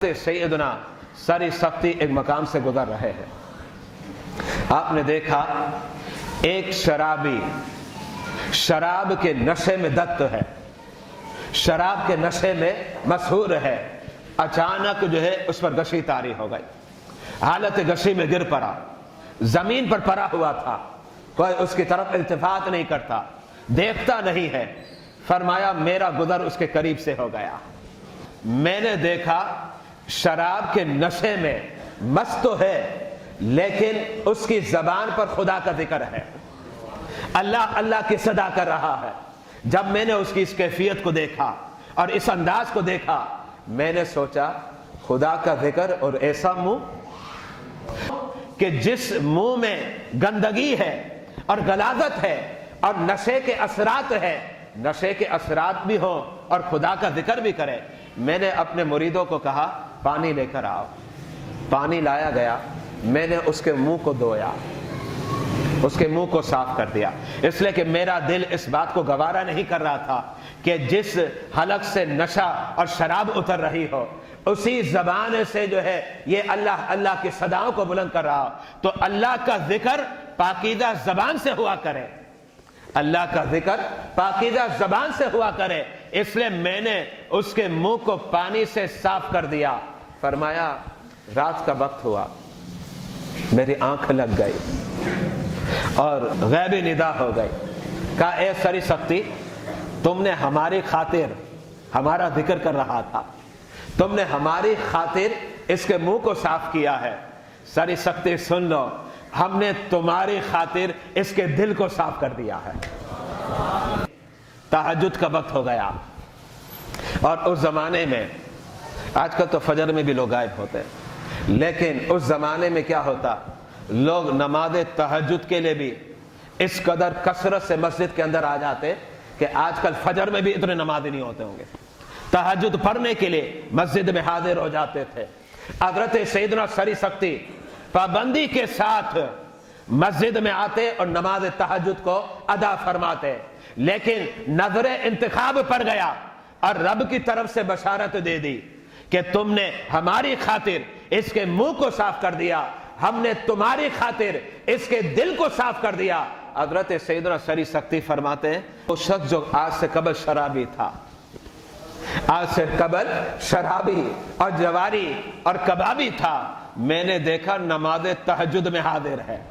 सैयदना सारी सख्ती एक मकाम से गुजर रहे हैं। आपने देखा एक शराबी शराब के नशे में दत्त है, शराब के नशे में मशहूर है। अचानक जो है उस पर गशी तारी हो गई, हालत गशी में गिर पड़ा, जमीन पर पड़ा हुआ था, कोई उसकी तरफ इल्तिफात नहीं करता, देखता नहीं है। फरमाया मेरा गुजर उसके करीब से हो गया। मैंने देखा शराब के नशे में मस्त तो है, लेकिन उसकी जबान पर खुदा का जिक्र है, अल्लाह अल्लाह की सदा कर रहा है। जब मैंने उसकी इस कैफियत को देखा और इस अंदाज को देखा, मैंने सोचा खुदा का जिक्र और ऐसा मुंह कि जिस मुंह में गंदगी है और गलाजत है और नशे के असरात है, नशे के असरात भी हो और खुदा का जिक्र भी करे। मैंने अपने मुरीदों को कहा पानी लेकर आओ। पानी लाया गया, मैंने उसके मुंह को धोया, उसके मुंह को साफ कर दिया, इसलिए कि मेरा दिल इस बात को गवारा नहीं कर रहा था कि जिस हलक से नशा और शराब उतर रही हो, उसी जबान से जो है ये अल्लाह अल्लाह की सदाओं को बुलंद कर रहा हो। तो अल्लाह का जिक्र पाकीज़ा जबान से हुआ करे, अल्लाह का जिक्र पाकीज़ा जबान से हुआ करे। इसलिए मैंने उसके मुंह को पानी से साफ कर दिया। फरमाया रात का वक्त हुआ, मेरी आंख लग गई और गैबी निदा हो गई। कहा ए सरी सख्ती, तुमने हमारी खातिर हमारा जिक्र कर रहा था, तुमने हमारी खातिर इसके मुंह को साफ किया है। सरी सख्ती सुन लो, हमने तुम्हारी खातिर इसके दिल को साफ कर दिया है। तहज्जुद का वक्त हो गया और उस जमाने में, आजकल तो फजर में भी लोग गायब होते, लेकिन उस जमाने में क्या होता, लोग नमाज तहज्जुद के लिए भी इस कदर कसरत से मस्जिद के अंदर आ जाते कि आजकल फजर में भी इतने नमाज़ी नहीं होते होंगे। तहज्जुद पढ़ने के लिए मस्जिद में हाजिर हो जाते थे। हज़रत सैयदना सरी सख्ती पाबंदी के साथ मस्जिद में आते और नमाज तहज्जुद को अदा फरमाते, लेकिन नजरे इंतखाब पर गया और रब की तरफ से बशारत दे दी कि तुमने हमारी खातिर इसके मुंह को साफ कर दिया, हमने तुम्हारी खातिर इसके दिल को साफ कर दिया। हज़रत सैयदना सरी सख्ती फरमाते हैं, वो शख्स जो आज से कबल शराबी था, आज से कबल शराबी और जवारी और कबाबी था, मैंने देखा नमाज तहज्जुद में हाजिर है।